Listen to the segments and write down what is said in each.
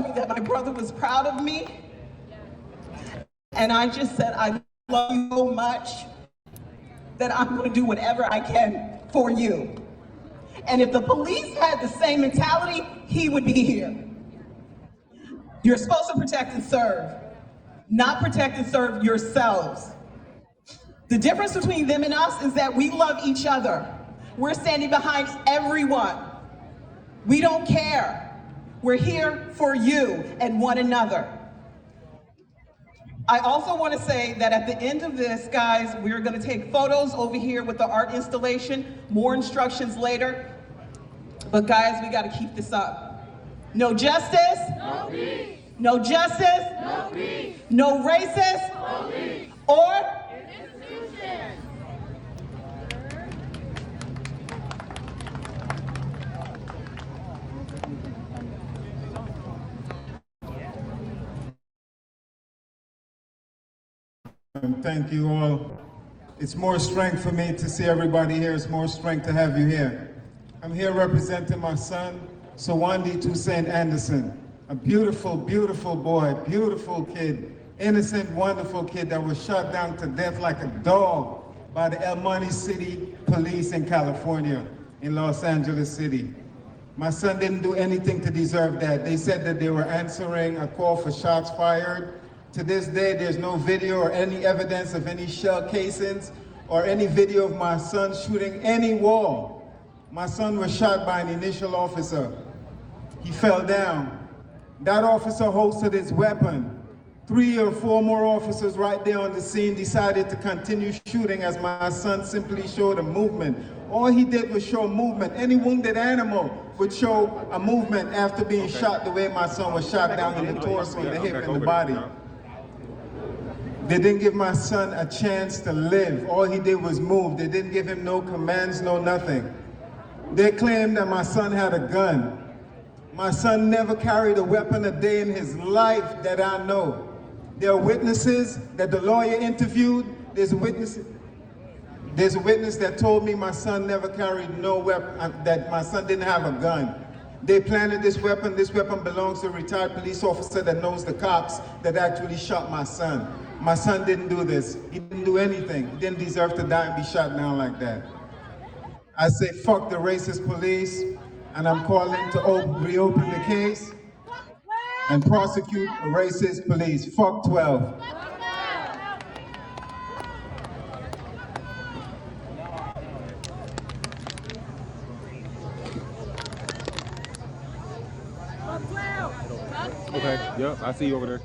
me that my brother was proud of me. And I just said, I love you so much that I'm going to do whatever I can for you. And if the police had the same mentality, he would be here. You're supposed to protect and serve, not protect and serve yourselves. The difference between them and us is that we love each other. We're standing behind everyone. We don't care. We're here for you and one another. I also want to say that at the end of this, guys, we're going to take photos over here with the art installation, more instructions later. But guys, we got to keep this up. No justice, no peace. No justice, no peace. No racist, police. Or institutions. Thank you all. It's more strength for me to see everybody here. It's more strength to have you here. I'm here representing my son, Sawandi Toussaint Anderson. A beautiful, beautiful boy, beautiful kid, innocent, wonderful kid that was shot down to death like a dog by the El Monte City Police in California, in Los Angeles City. My son didn't do anything to deserve that. They said that they were answering a call for shots fired. To this day, there's no video or any evidence of any shell casings or any video of my son shooting any wall. My son was shot by an initial officer. He fell down. That officer holstered his weapon. 3 or 4 more officers right there on the scene decided to continue shooting as my son simply showed a movement. All he did was show movement. Any wounded animal would show a movement after being shot the way my son was shot down in the torso, in the hip, and the body. They didn't give my son a chance to live. All he did was move. They didn't give him no commands, no nothing. They claimed that my son had a gun. My son never carried a weapon a day in his life that I know. There are witnesses that the lawyer interviewed. There's a witness that told me my son never carried no weapon, that my son didn't have a gun. They planted this weapon. This weapon belongs to a retired police officer that knows the cops that actually shot my son. My son didn't do this. He didn't do anything. He didn't deserve to die and be shot down like that. I say fuck the racist police, and I'm calling to reopen the case and prosecute the racist police. Fuck 12. Okay, yep, I see you over there.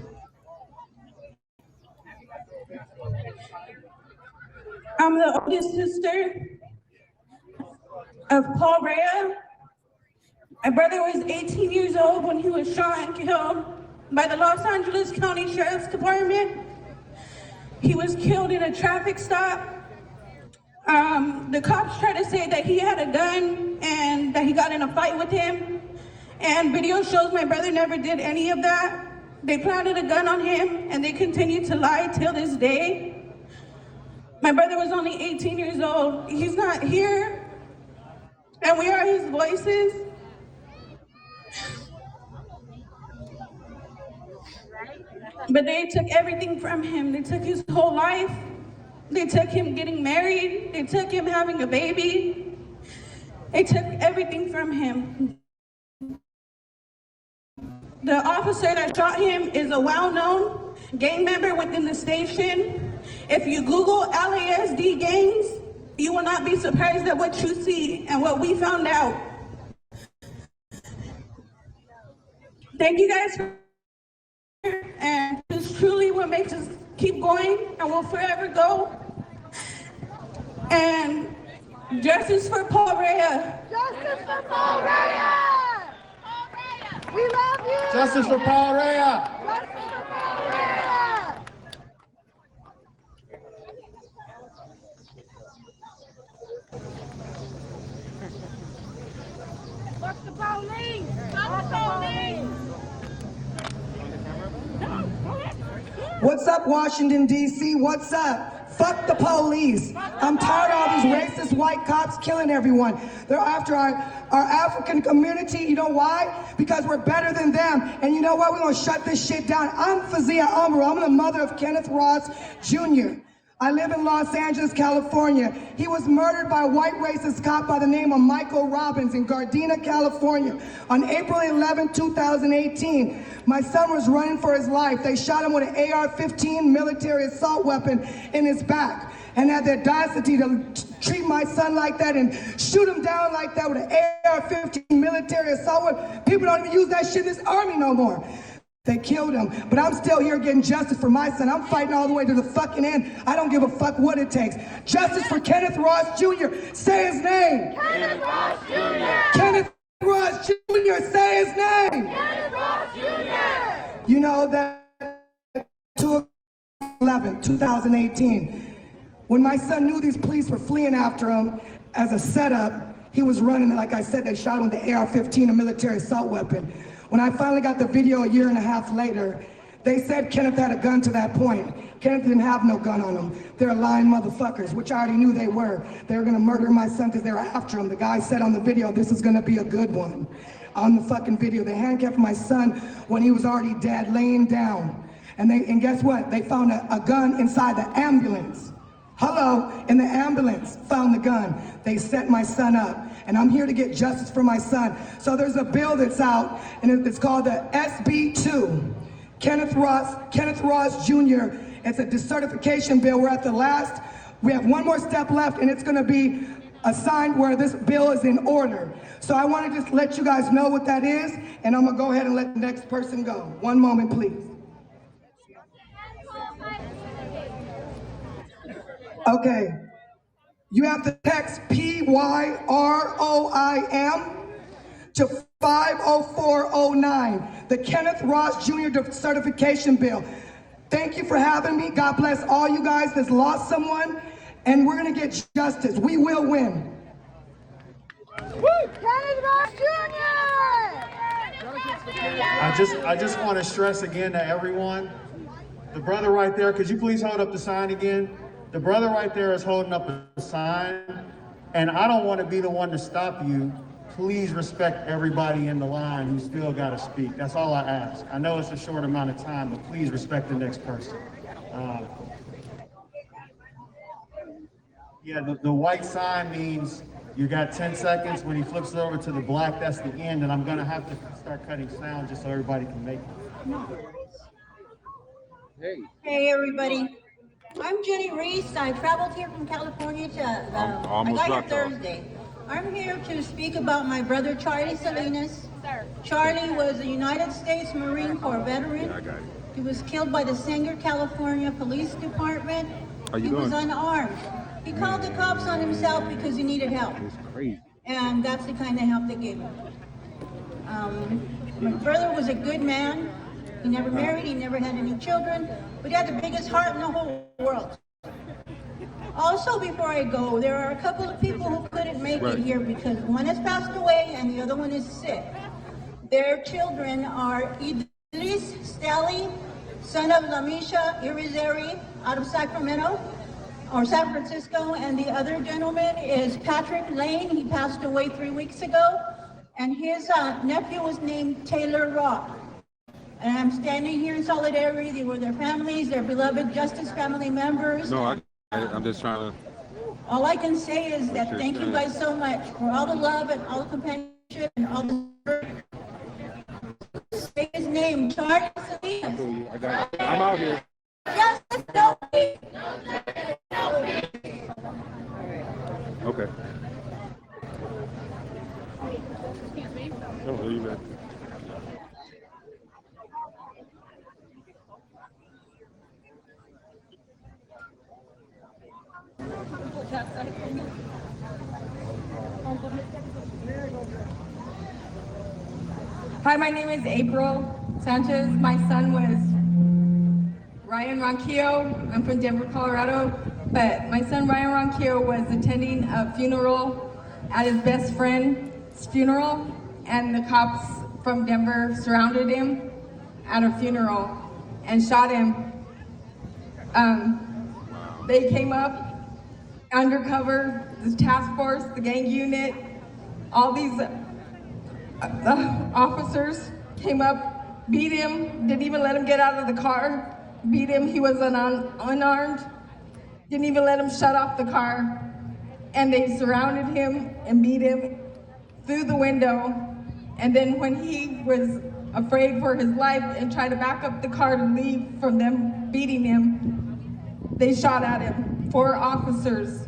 I'm the oldest sister of Paul Rea. My brother was 18 years old when he was shot and killed by the Los Angeles County Sheriff's Department. He was killed in a traffic stop. The cops tried to say that he had a gun and that he got in a fight with him. And video shows my brother never did any of that. They planted a gun on him and they continue to lie till this day. My brother was only 18 years old. He's not here, and we are his voices. But they took everything from him. They took his whole life. They took him getting married. They took him having a baby. They took everything from him. The officer that shot him is a well-known gang member within the station. If you Google LASD gangs, you will not be surprised at what you see and what we found out. Thank you guys for, and it's truly what makes us keep going and will forever go. And justice for Paul Rea. Justice for Paul Rea! We love you! Justice for Paul Rea! Justice for Paul Rea! Fuck the police! Fuck the police! what's up, Washington, D.C.? What's up? Fuck the police. I'm tired of all these racist white cops killing everyone. They're after our African community. You know why? Because we're better than them. And you know what? We're going to shut this shit down. I'm Fazia Amaro. I'm the mother of Kenneth Ross Jr. I live in Los Angeles, California. He was murdered by a white racist cop by the name of Michael Robbins in Gardena, California on April 11, 2018. My son was running for his life. They shot him with an AR-15 military assault weapon in his back and had the audacity to treat my son like that and shoot him down like that with an AR-15 military assault weapon. People don't even use that shit in this army no more. They killed him, but I'm still here getting justice for my son. I'm fighting all the way to the fucking end. I don't give a fuck what it takes. Justice for Kenneth Ross Jr. Say his name. Kenneth Ross Jr. Kenneth Ross Jr. Say his name. Kenneth Ross Jr. You know that 2018, when my son knew these police were fleeing after him as a setup, he was running. Like I said, they shot him with the AR-15, a military assault weapon. When I finally got the video a year and a half later, they said Kenneth had a gun to that point. Kenneth didn't have no gun on him. They're lying motherfuckers, which I already knew they were. They were gonna murder my son because they were after him. The guy said on the video, this is gonna be a good one. On the fucking video, they handcuffed my son when he was already dead, laying down. And guess what? They found a gun inside the ambulance. Hello, in the ambulance, found the gun. They set my son up, and I'm here to get justice for my son. So there's a bill that's out, and it's called the SB2, Kenneth Ross Jr. It's a decertification bill. We're at the last, we have one more step left, and it's gonna be assigned where this bill is in order. So I wanna just let you guys know what that is, and I'm gonna go ahead and let the next person go. One moment, please. Okay, you have to text PYROIM to 50409, the Kenneth Ross Jr. certification bill. Thank you for having me. God bless all you guys that's lost someone, and we're gonna get justice. We will win. Kenneth Ross Jr. I just want to stress again to everyone, the brother right there, could you please hold up the sign again? The brother right there is holding up a sign, and I don't want to be the one to stop you. Please respect everybody in the line who's still got to speak. That's all I ask. I know it's a short amount of time, but please respect the next person. Yeah, the white sign means you got 10 seconds. When he flips it over to the black, that's the end, and I'm going to have to start cutting sound just so everybody can make it. Hey everybody, I'm Jenny Reese. I traveled here from California to, I got here Thursday. I'm here to speak about my brother Charlie Salinas. Charlie was a United States Marine Corps veteran. He was killed by the Sanger, California Police Department. He was unarmed. He called the cops on himself because he needed help. And that's the kind of help they gave him. My brother was a good man. He never married, he never had any children, but he had the biggest heart in the whole world. Also, before I go, there are a couple of people who couldn't make it here because one has passed away and the other one is sick. Their children are Idris Stelly, son of Lamisha Irizarry out of Sacramento, or San Francisco, and the other gentleman is Patrick Lane. He passed away 3 weeks ago, and his nephew was named Taylor Rock. And I'm standing here in solidarity with their families, their beloved Justice family members. No, I'm just trying to... All I can say is that thank you guys so much for all the love and all the companionship and all the... Say his name, Charlie Salinas. I'm out here. Justice, no peace. Okay. Oh, leave it. Hi, my name is April Sanchez. My son was Ryan Ronquillo. I'm from Denver, Colorado. But my son Ryan Ronquillo was attending a funeral at his best friend's funeral, and the cops from Denver surrounded him at a funeral and shot him. They came up undercover, the task force, the gang unit, all these officers came up, beat him, didn't even let him get out of the car, beat him, he was unarmed, didn't even let him shut off the car, and they surrounded him and beat him through the window, and then when he was afraid for his life and tried to back up the car to leave from them beating him, they shot at him. 4 officers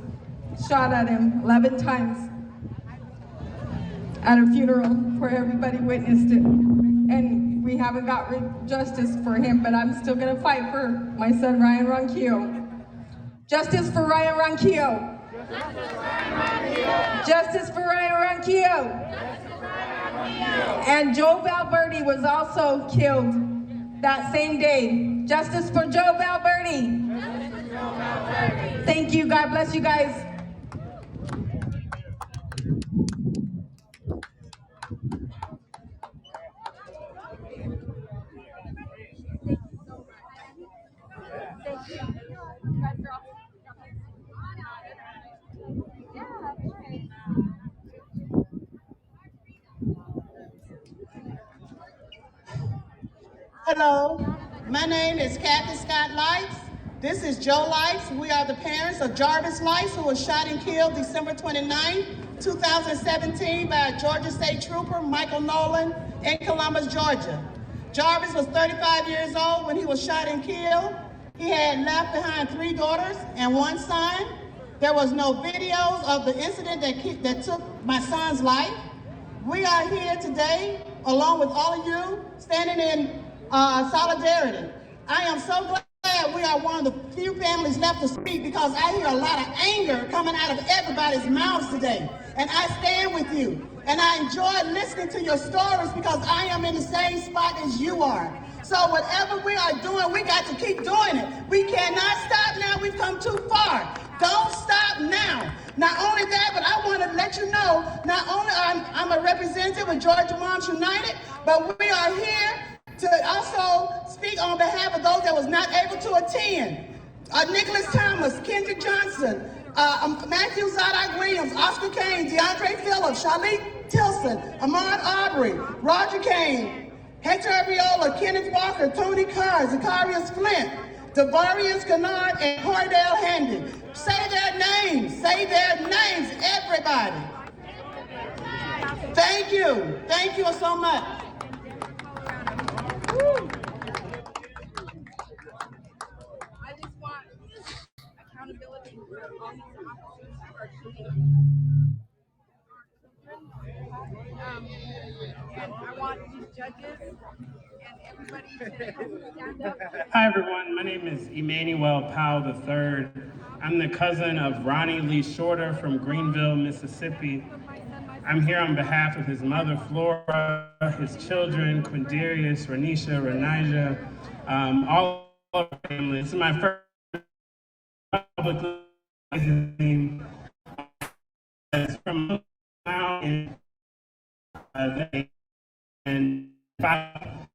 shot at him 11 times at a funeral where everybody witnessed it. And we haven't got justice for him, but I'm still gonna fight for my son, Ryan Ronquillo. Justice for Ryan Ronquillo. Justice for Ryan Ronquillo. And Joe Valverde was also killed that same day. Justice for Joe Valverde. Thank you, God bless you guys. Hello, my name is Kathy Scott Lights. This is Joe Lights. We are the parents of Jarvis Lights, who was shot and killed December 29, 2017 by a Georgia State Trooper, Michael Nolan, in Columbus, Georgia. Jarvis was 35 years old when he was shot and killed. He had left behind 3 daughters and 1 son. There was no videos of the incident that took my son's life. We are here today, along with all of you, standing in solidarity. I am so glad we are one of the few families left to speak, because I hear a lot of anger coming out of everybody's mouths today. And I stand with you. And I enjoy listening to your stories, because I am in the same spot as you are. So whatever we are doing, we got to keep doing it. We cannot stop now. We've come too far. Don't stop now. Not only that, but I want to let you know, not only I'm a representative of Georgia Moms United, but we are here to also speak on behalf of those that was not able to attend. Nicholas Thomas, Kendrick Johnson, Matthew Zadok Williams, Oscar Kane, DeAndre Phillips, Shalik Tilson, Ahmaud Aubrey, Roger Kane, Hector Ariola, Kenneth Walker, Tony Carr, Zacharias Flint, Devarius Kennard, and Cordell Handy. Say their names, everybody. Thank you so much. I just want accountability for all these officers who are shooting our children. And I want these judges and everybody to stand up. Hi everyone, my name is Emmanuel Powell III. I'm the cousin of Ronnie Lee Shorter from Greenville, Mississippi. I'm here on behalf of his mother, Flora, his children, Quindarius, Renisha, Renija, all of our family. This is my first public name. It's from now in and 5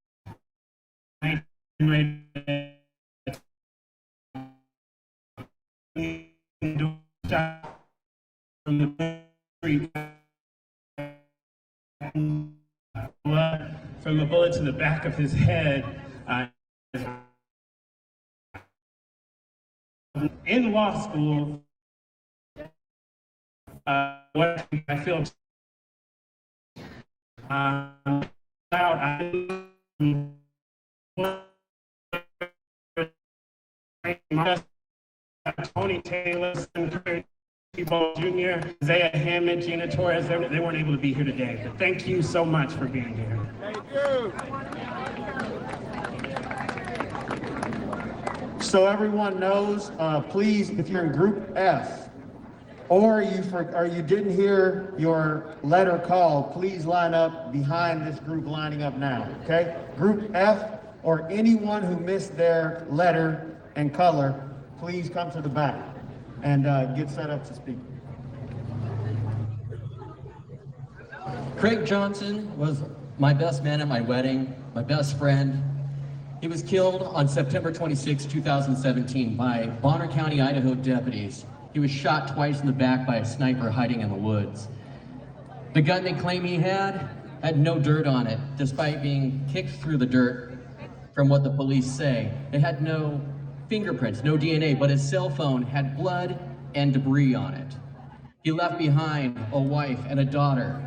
from the street. Blood from a bullet to the back of his head. In law school, what I feel Tony Taylor, Jr., Zaya Hammond, Gina Torres, they weren't able to be here today. But thank you so much for being here. Thank you. So everyone knows, please, if you're in Group F, or you didn't hear your letter called, please line up behind this group lining up now, okay? Group F, or anyone who missed their letter and color, please come to the back and get set up to speak. Craig Johnson was my best man at my wedding, my best friend. He was killed on September 26, 2017 by Bonner County, Idaho deputies. He was shot twice in the back by a sniper hiding in the woods. The gun they claim he had no dirt on it, despite being kicked through the dirt from what the police say. It had no fingerprints, no DNA, but his cell phone had blood and debris on it. He left behind a wife and a daughter.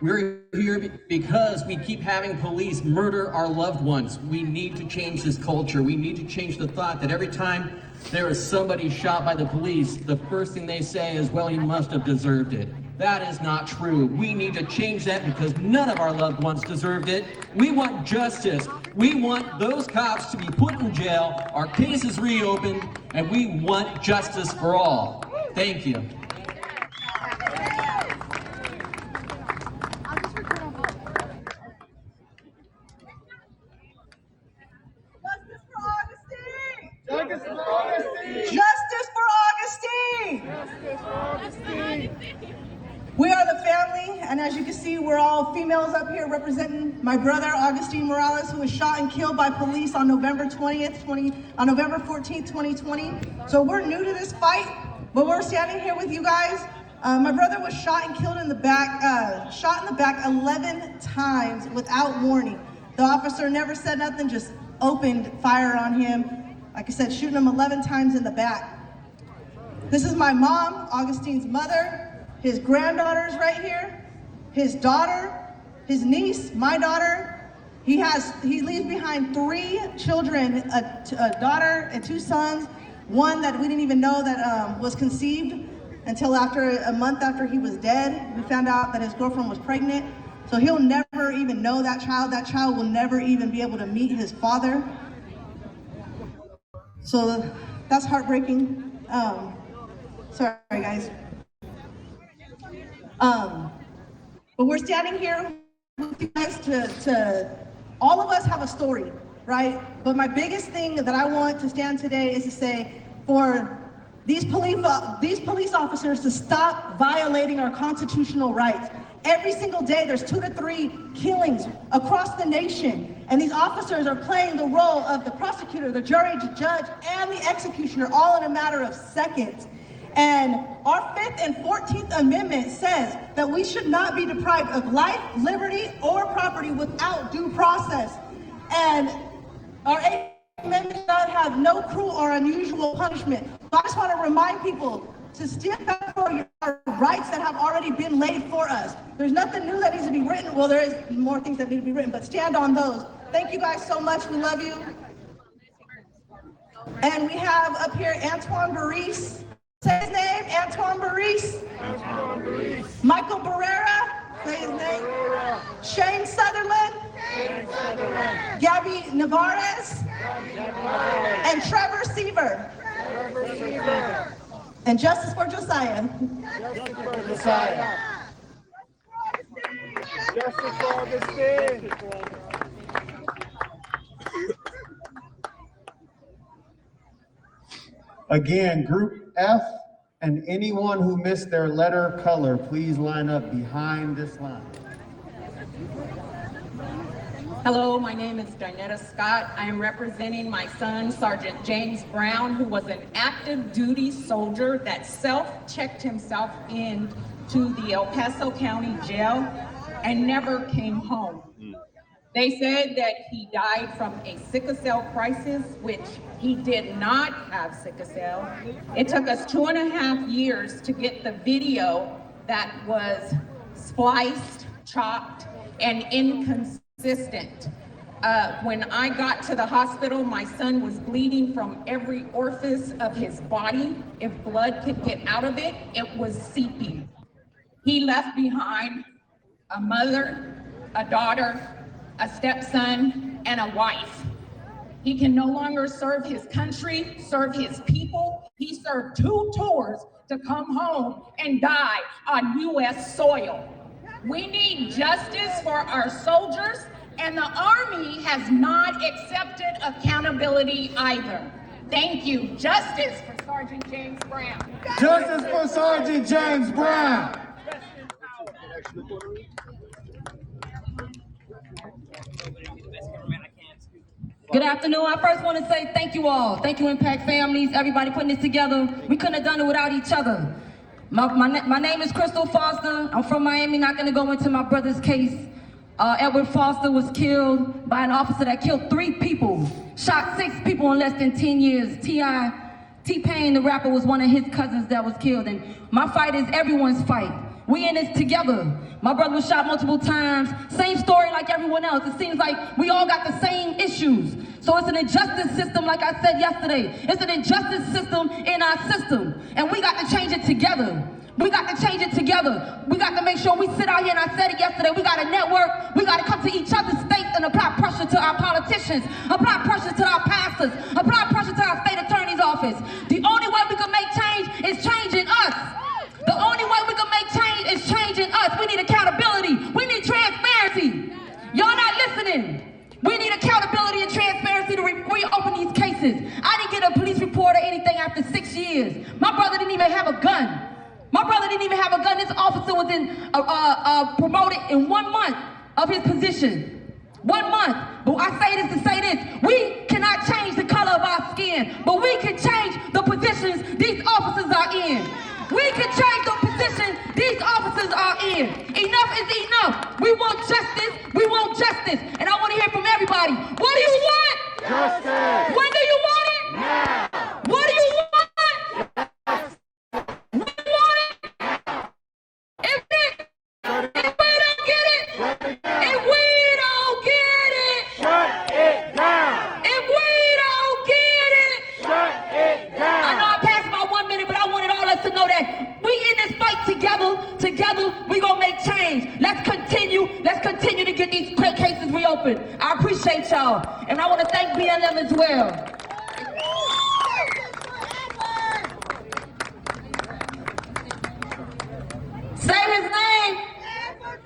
We're here because we keep having police murder our loved ones. We need to change this culture. We need to change the thought that every time there is somebody shot by the police, the first thing they say is, well, he must have deserved it. That is not true. We need to change that because none of our loved ones deserved it. We want justice. We want those cops to be put in jail, our cases reopened, and we want justice for all. Thank you. Justice for Augustine! Justice for Augustine! We are the family, and as you can see, we're all females up here representing my brother, Augustine Morales, who was shot and killed by police on November 14th, 2020. So we're new to this fight, but we're standing here with you guys. My brother was shot and killed in the back, 11 times without warning. The officer never said nothing, just opened fire on him. Like I said, shooting him 11 times in the back. This is my mom, Augustine's mother, his granddaughters right here, his daughter, his niece, my daughter. He leaves behind 3 children, a daughter and 2 sons, one that we didn't even know that was conceived until after a month after he was dead. We found out that his girlfriend was pregnant. So he'll never even know that child. That child will never even be able to meet his father. So that's heartbreaking. Sorry guys. But we're standing here with you guys to all of us have a story, right? But my biggest thing that I want to stand today is to say for these police officers to stop violating our constitutional rights. Every single day there's 2 to 3 killings across the nation, and these officers are playing the role of the prosecutor, the jury, the judge, and the executioner all in a matter of seconds. And our 5th and 14th Amendment says that we should not be deprived of life, liberty, or property without due process. And our 8th Amendment does not have no cruel or unusual punishment. So I just want to remind people to stand up for your rights that have already been laid for us. There's nothing new that needs to be written. Well, there is more things that need to be written, but stand on those. Thank you guys so much. We love you. And we have up here Antoine Baris. Say his name, Antoine Baris. Antoine Baris. Michael Barrera. Say his name. Barrera. Shane Sutherland. Shane Sutherland. Gabby Navarez. And Trevor Seaver. Trevor Seaver. And justice for Josiah. Justice for Josiah. Justice for Augustine. Again, Group F and anyone who missed their letter color, please line up behind this line. Hello, my name is Darnetta Scott. I am representing my son, Sergeant James Brown, who was an active duty soldier that self-checked himself into the El Paso County Jail and never came home. They said that he died from a sickle cell crisis, which he did not have sickle cell. It took us 2.5 years to get the video that was spliced, chopped, and inconsistent. When I got to the hospital, my son was bleeding from every orifice of his body. If blood could get out of it, it was seeping. He left behind a mother, a daughter, a stepson, and a wife. He can no longer serve his country, serve his people. He served 2 tours to come home and die on US soil. We need justice for our soldiers, and the Army has not accepted accountability either. Thank you. Justice for Sergeant James Brown. Justice for Sergeant James Brown. Good afternoon. I first want to say thank you all. Thank you, Impact families, everybody putting this together. We couldn't have done it without each other. My name is Crystal Foster. I'm from Miami, not going to go into my brother's case. Edward Foster was killed by an officer that killed 3 people, shot 6 people in less than 10 years. T-Pain, the rapper, was one of his cousins that was killed. And my fight is everyone's fight. We in this together. My brother was shot multiple times. Same story like everyone else. It seems like we all got the same issues. So it's an injustice system, like I said yesterday. It's an injustice system in our system. And we got to change it together. We got to change it together. We got to make sure we sit out here, and I said it yesterday, we got to network. We got to come to each other's states and apply pressure to our politicians, apply pressure to our pastors, apply pressure to our state attorney's office. The only way we can make change is changing us. The only way we can make change is changing us. We need accountability. We need transparency. Y'all not listening. We need accountability and transparency to reopen these cases. I didn't get a police report or anything after 6 years. My brother didn't even have a gun. My brother didn't even have a gun. This officer was promoted in 1 month of his position. 1 month. But I say this to say this. We cannot change the color of our skin, but we can change the positions these officers are in. We can change the position these officers are in. Enough is enough. We want justice. We want justice. And I want to hear from everybody. What do you want? Justice. When do you want it? Now. What do you want? Together, we gonna make change. Let's continue to get these cases reopened. I appreciate y'all, and I want to thank BLM as well. Say his name.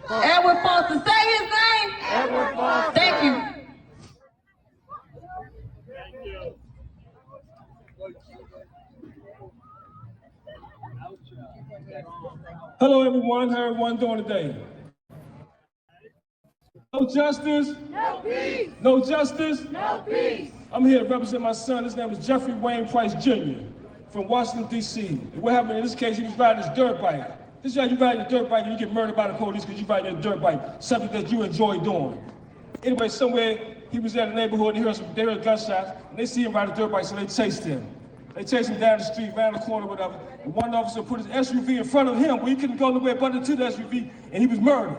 Edward Foster. Say his name. Edward Foster. Thank you. Hello everyone, how everyone doing today? No justice? No peace! No justice? No peace! I'm here to represent my son. His name is Jeffrey Wayne Price Jr. from Washington, D.C. And what happened in this case, he was riding his dirt bike. This is how you ride your dirt bike and you get murdered by the police because you ride your dirt bike, something that you enjoy doing. Anyway, somewhere he was in the neighborhood and they heard gunshots and they see him ride a dirt bike, so they chased him. They chased him down the street, around the corner, whatever. And one officer put his SUV in front of him where he couldn't go nowhere but into the SUV, and he was murdered.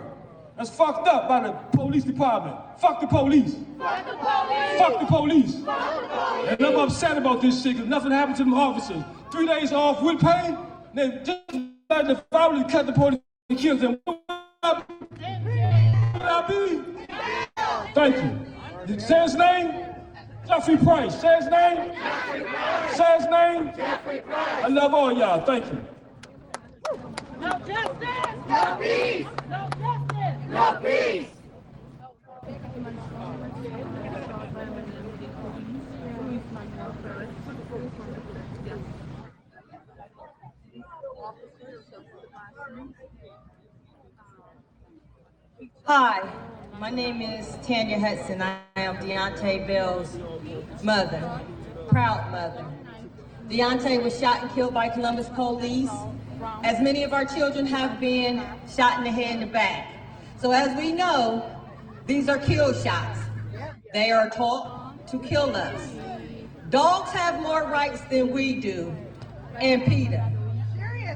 That's fucked up by the police department. Fuck the police. Fuck the police. Fuck the police. Fuck the police. And I'm upset about this shit because nothing happened to them officers. 3 days off with pay, they just like the family cut the police and kill them. Thank you. Say his name? Jeffrey Price. Say his name? Jeffrey Price. Say his name? Jeffrey Price. I love all y'all. Thank you. No justice. No peace. No justice. No peace. Hi, my name is Tanya Hudson. I am Deontay Bell's mother, proud mother. Deontay was shot and killed by Columbus police, as many of our children have been shot in the head and the back. So as we know, these are kill shots. They are taught to kill us. Dogs have more rights than we do, and PETA.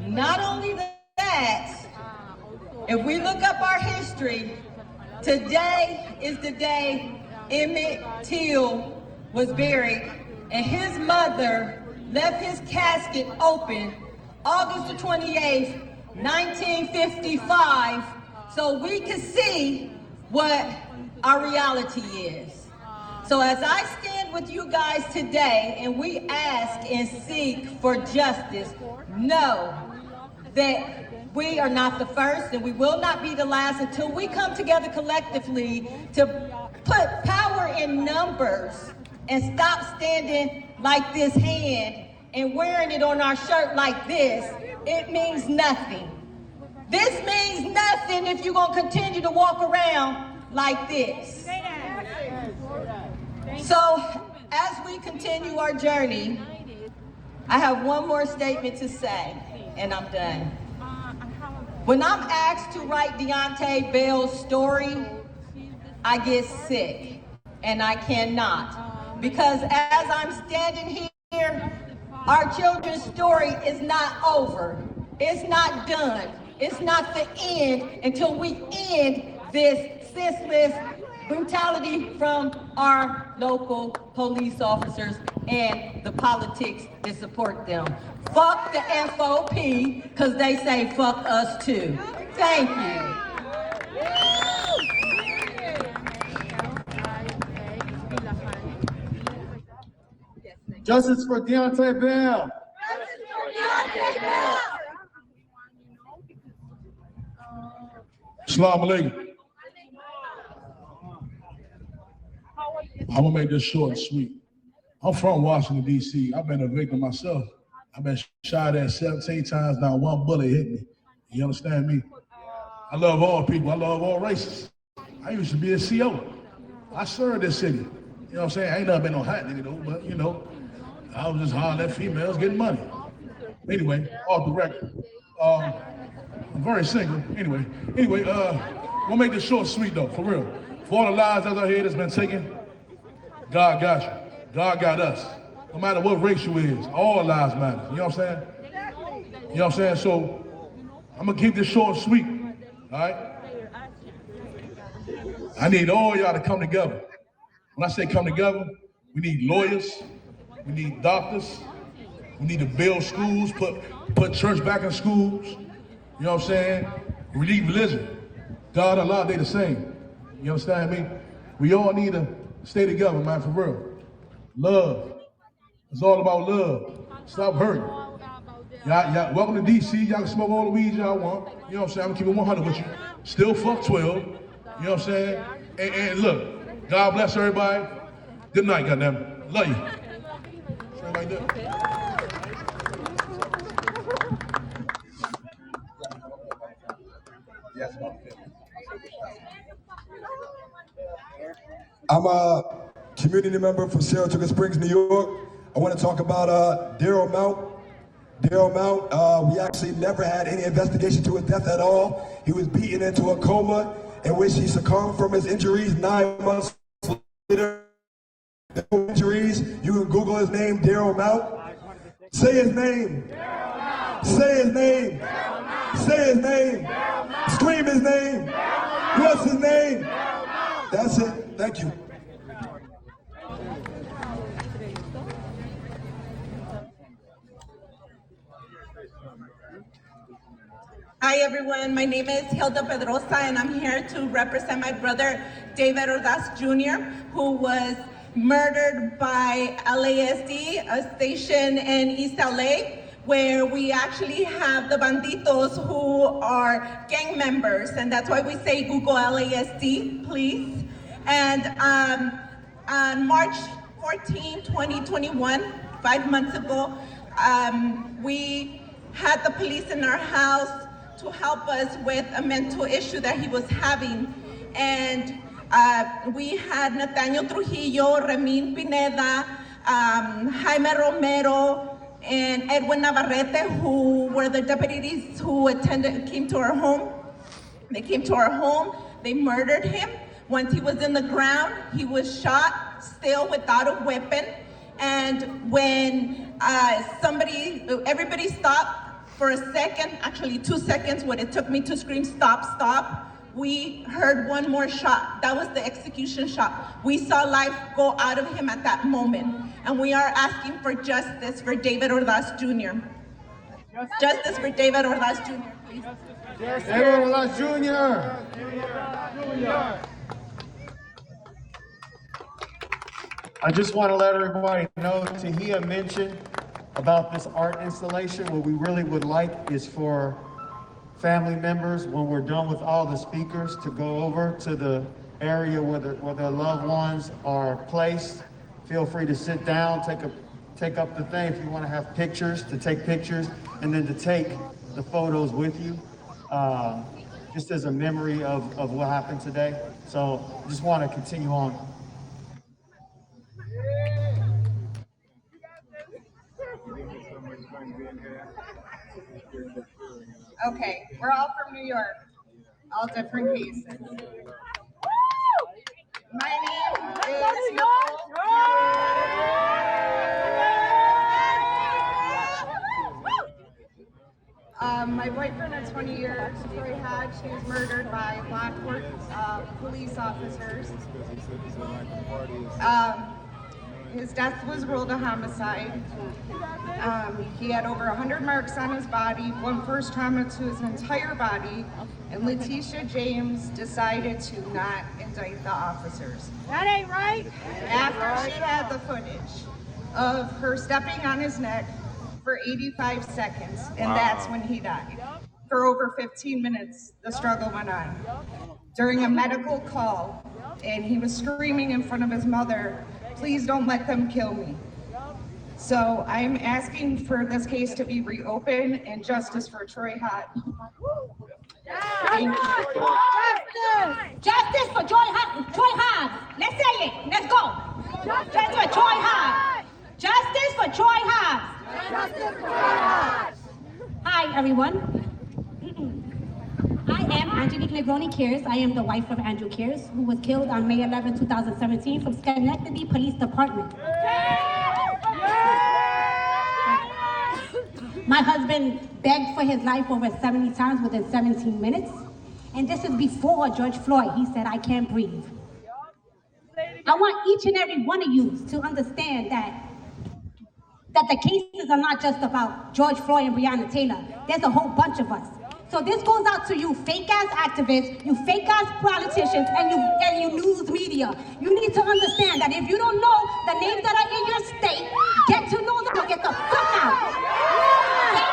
Not only that, if we look up our history, today is the day Emmett Till was buried, and his mother left his casket open August the 28th, 1955, so we can see what our reality is. So as I stand with you guys today and we ask and seek for justice, know that we are not the first and we will not be the last until we come together collectively to put power in numbers and stop standing like this hand and wearing it on our shirt like this. It means nothing. This means nothing if you're gonna continue to walk around like this. So, as we continue our journey, I have one more statement to say, and I'm done. When I'm asked to write Deontay Bell's story, I get sick, and I cannot. Because as I'm standing here, our children's story is not over. It's not done. It's not the end until we end this senseless brutality from our local police officers and the politics that support them. Fuck the FOP, because they say fuck us too. Thank you. Justice for Deontay Bell. Assalamu alaikum. I'm gonna make this short and sweet. I'm from Washington, D.C. I've been a victim myself. I've been shot at 17 times, not one bullet hit me. You understand me? I love all people, I love all races. I used to be a CO. I served this city. You know what I'm saying? I ain't never been no hot nigga though, but you know, I was just hollering at females getting money. Anyway, off the record. I'm very single. Anyway, we'll make this short and sweet though, for real. For all the lives that's out here that's been taken, God got you. God got us. No matter what race you is, all lives matter. You know what I'm saying? You know what I'm saying? So, I'm gonna keep this short and sweet, all right? I need all y'all to come together. When I say come together, we need lawyers, we need doctors, we need to build schools, put church back in schools. You know what I'm saying? We need religion. God, Allah, they the same. You understand me? We all need to stay together, man, for real. Love. It's all about love. Stop hurting. Y'all, welcome to DC. Y'all can smoke all the weed y'all want. You know what I'm saying? I'm gonna keep it 100 with you. Still fuck 12. You know what I'm saying? And look, God bless everybody. Good night, goddamn. Love you. Like that. I'm a community member from Saratoga Springs, New York. I want to talk about Daryl Mount. Daryl Mount, we actually never had any investigation to his death at all. He was beaten into a coma in which he succumbed from his injuries 9 months later. Injuries, you can Google his name, Daryl Mount. Say his name. Say his name. Say his name. Scream his name. What's his name? That's it. Thank you. Hi everyone, my name is Hilda Pedrosa and I'm here to represent my brother David Ordaz Jr., who was murdered by LASD, a station in East LA, where we actually have the banditos who are gang members, and that's why we say Google LASD, please. And on March 14, 2021, 5 months ago, we had the police in our house to help us with a mental issue that he was having. And we had Nathaniel Trujillo, Remin Pineda, Jaime Romero, and Edwin Navarrete, who were the deputies who came to our home. They came to our home, they murdered him. Once he was in the ground, he was shot, still without a weapon. And when everybody stopped for a second, actually 2 seconds, what it took me to scream, stop, stop, we heard one more shot. That was the execution shot. We saw life go out of him at that moment. And we are asking for justice for David Ordaz Jr. Justice for David Ordaz Jr., please. David Ordaz Jr. I just want to let everybody know, Tahia mentioned about this art installation. What we really would like is for family members, when we're done with all the speakers, to go over to the area where their loved ones are placed. Feel free to sit down, take up the thing if you want to have pictures, to take pictures, and then to take the photos with you, just as a memory of what happened today. So just want to continue on. Okay, we're all from New York, all different cases. My name is Nicole. My boyfriend of 20 years, Troy Hatch, he was murdered by Lockport police officers. His death was ruled a homicide. He had over 100 marks on his body, one first trauma to his entire body, and Letitia James decided to not indict the officers. That ain't right. After she had the footage of her stepping on his neck for 85 seconds, and that's when he died. For over 15 minutes, the struggle went on. During a medical call, and he was screaming in front of his mother, "Please don't let them kill me." So I'm asking for this case to be reopened and justice for Troy Hatch. Justice for Troy Hatch. Let's say it. Let's go. Justice for Troy Hatch. Justice for Troy Hatch. Justice for Troy Hatch. Hi, everyone. I am Angelique Negroni Kears. I am the wife of Andrew Kears, who was killed on May 11, 2017 from Schenectady Police Department. My husband begged for his life over 70 times within 17 minutes. And this is before George Floyd. He said, "I can't breathe." I want each and every one of you to understand that the cases are not just about George Floyd and Breonna Taylor. There's a whole bunch of us. So this goes out to you fake-ass activists, you fake-ass politicians, and you news media. You need to understand that if you don't know the names that are in your state, get to know them or get the fuck out. Okay?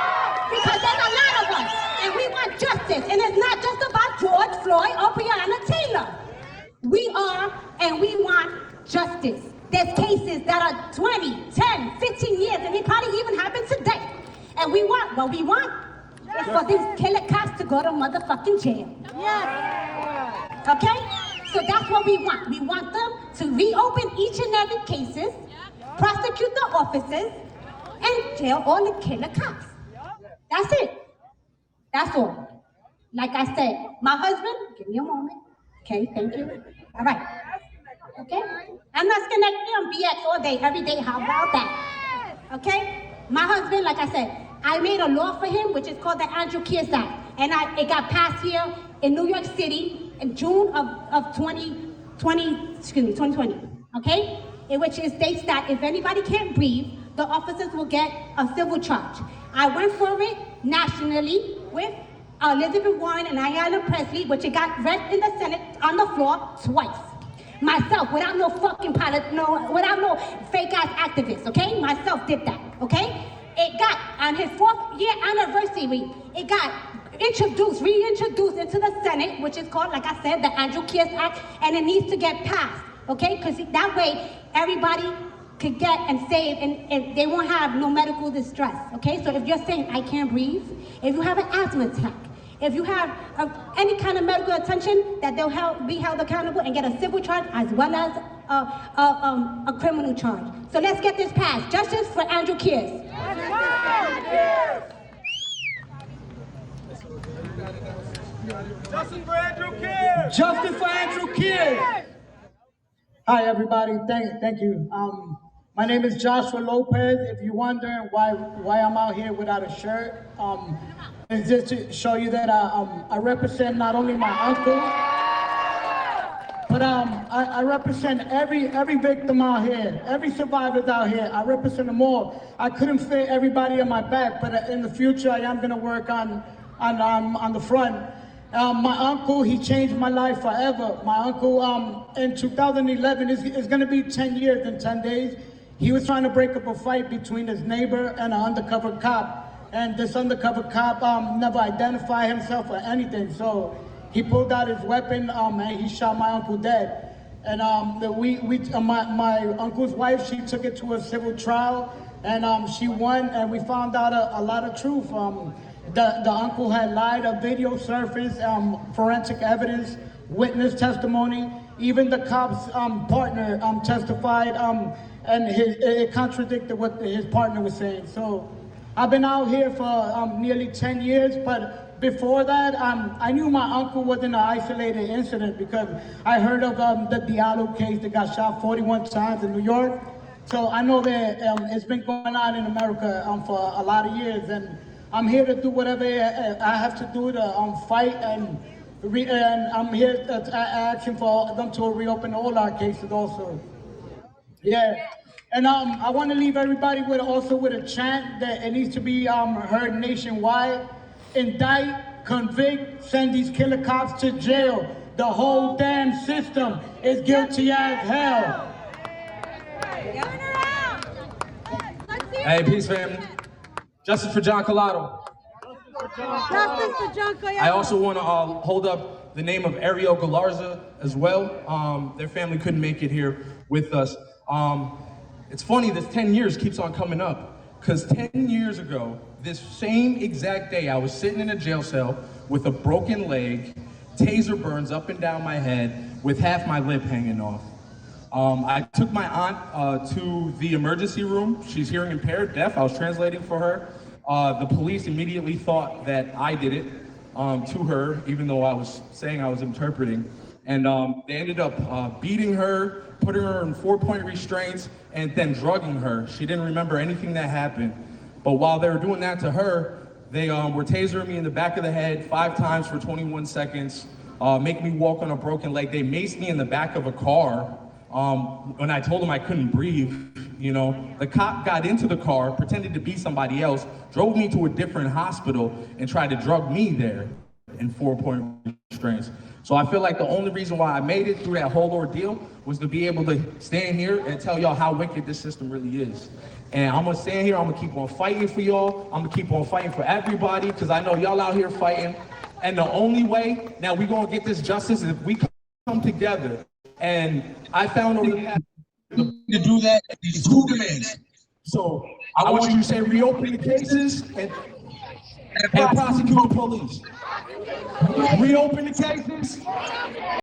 Because there's a lot of us, and we want justice. And it's not just about George Floyd or Breonna Taylor. We are, and we want justice. There's cases that are 20, 10, 15 years, and they probably even happen today. And we want, what we want is for these killer cops to go to motherfucking jail. Yes. Okay? So that's what we want. We want them to reopen each and every cases, prosecute the officers, and jail all the killer cops. That's it. That's all. Like I said, my husband, give me a moment. Okay, thank you. All right. Okay? I'm not Schenectady, I'm BX all day, every day. How about that? Okay? My husband, like I said, I made a law for him, which is called the Andrew Kears Act. And it got passed here in New York City in June of 2020. Okay? In which it states that if anybody can't breathe, the officers will get a civil charge. I went for it nationally with Elizabeth Warren and Ayanna Pressley, which it got read in the Senate on the floor twice. Myself, without no fucking pilot, without no fake ass activists, okay? Myself did that, okay? It got, on his 4th year anniversary, it got reintroduced into the Senate, which is called, like I said, the Andrew Kears Act, and it needs to get passed, okay? Because that way, everybody could get and save, and they won't have no medical distress, okay? So if you're saying, I can't breathe, if you have an asthma attack, if you have any kind of medical attention, that they'll be held accountable and get a civil charge as well as a criminal charge. So let's get this passed. Justice for Andrew Kears. Justice for Andrew Kears. Justice for Andrew Kears. Hi, everybody. Thank you. My name is Joshua Lopez. If you're wondering why I'm out here without a shirt, it's just to show you that I represent not only my uncle, but I represent every victim out here, every survivor out here. I represent them all. I couldn't fit everybody on my back, but in the future I am going to work on the front. My uncle, he changed my life forever. My uncle, in 2011, is going to be 10 years in 10 days. He was trying to break up a fight between his neighbor and an undercover cop. And this undercover cop never identified himself or anything. So he pulled out his weapon and he shot my uncle dead. And my uncle's wife, she took it to a civil trial and she won, and we found out a lot of truth. The uncle had lied, a video surfaced, forensic evidence, witness testimony, even the cop's partner testified, and it contradicted what his partner was saying. So I've been out here for nearly 10 years, but before that, I knew my uncle was in an isolated incident because I heard of the Diallo case that got shot 41 times in New York. So I know that it's been going on in America for a lot of years, and I'm here to do whatever I have to do to fight, and I'm here asking for them to reopen all our cases also. Yeah, and I want to leave everybody with a chant that it needs to be heard nationwide. Indict, convict, send these killer cops to jail. The whole damn system is guilty as hell. Hey, peace, family. Justice for John Collado. Justice for John Collado. I also want to hold up the name of Ariel Galarza as well. Their family couldn't make it here with us. It's funny, this 10 years keeps on coming up, because 10 years ago, this same exact day, I was sitting in a jail cell with a broken leg, taser burns up and down my head, with half my lip hanging off. I took my aunt to the emergency room. She's hearing impaired, deaf. I was translating for her. The police immediately thought that I did it to her, even though I was saying I was interpreting. And they ended up beating her, putting her in 4-point restraints, and then drugging her. She didn't remember anything that happened. But while they were doing that to her, they were tasering me in the back of the head 5 times for 21 seconds, make me walk on a broken leg. They maced me in the back of a car. When I told him I couldn't breathe, you know, the cop got into the car, pretended to be somebody else, drove me to a different hospital, and tried to drug me there in 4-point restraints. So I feel like the only reason why I made it through that whole ordeal was to be able to stand here and tell y'all how wicked this system really is. And I'm gonna stand here, I'm gonna keep on fighting for y'all, I'm gonna keep on fighting for everybody, because I know y'all out here fighting. And the only way, now we gonna get this justice, is if we come together. And I found over the past to do that, these 2 demands. So I want you to say reopen the cases and prosecute the police. Reopen the cases